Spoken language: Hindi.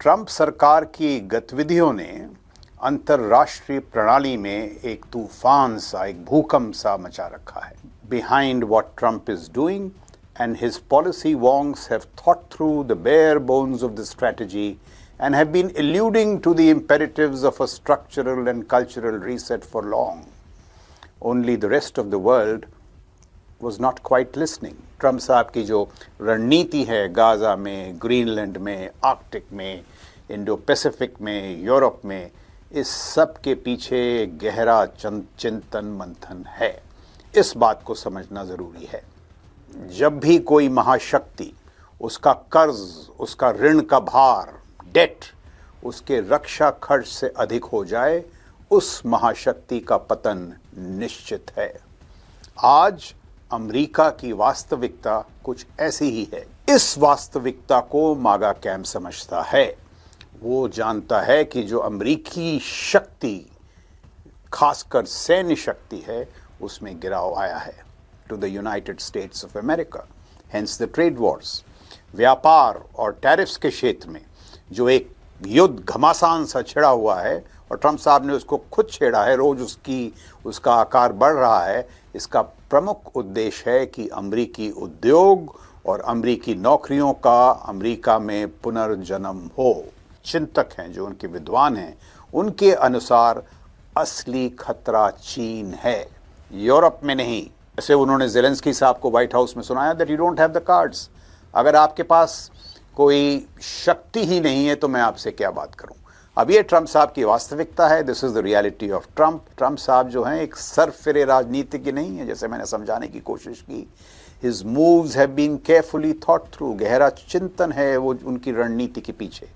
ट्रंप सरकार की गतिविधियों ने अंतर्राष्ट्रीय प्रणाली में एक तूफान सा, एक भूकंप सा मचा रखा है. Behind what Trump is doing and his policy wonks have thought through the bare bones of the strategy and have been alluding to the imperatives of a structural and cultural reset for long. Only the rest of the world was not quite listening. Trump साहब की जो रणनीति है गाज़ा में, ग्रीनलैंड में, आर्कटिक में, इंडो पैसिफिक में, यूरोप में, इस सब के पीछे गहरा चिंतन मंथन है. इस बात को समझना ज़रूरी है. जब भी कोई महाशक्ति, उसका कर्ज, उसका ऋण का भार, डेट, उसके रक्षा खर्च से अधिक हो जाए, उस महाशक्ति का पतन निश्चित है. आज अमेरिका की वास्तविकता कुछ ऐसी ही है. इस वास्तविकता को मागा कैंप समझता है. वो जानता है कि जो अमेरिकी शक्ति, खासकर सैन्य शक्ति है, उसमें गिराव आया है. To the United States of America, hence the trade wars. व्यापार और टैरिफ्स के क्षेत्र में जो एक युद्ध घमासान सा छिड़ा हुआ है, और ट्रंप साहब ने उसको खुद छेड़ा है, रोज उसका आकार बढ़ रहा है. इसका प्रमुख उद्देश्य है कि अमेरिकी उद्योग और अमेरिकी नौकरियों का अमेरिका में पुनर्जन्म हो. चिंतक हैं जो उनके विद्वान हैं, उनके अनुसार असली खतरा चीन है, यूरोप में नहीं. जैसे उन्होंने ज़ेलेंस्की साहब को व्हाइट हाउस में सुनाया that you don't have the cards. अगर आपके पास कोई शक्ति ही नहीं है तो मैं आपसे क्या बात करूं. अब ये ट्रंप साहब की वास्तविकता है. This is the reality of Trump. Trump साहब जो हैं एक सरफिरे राजनीतिज्ञ नहीं है, जैसे मैंने समझाने की कोशिश की. His moves have been carefully thought through. गहरा चिंतन है वो उनकी रणनीति के पीछे.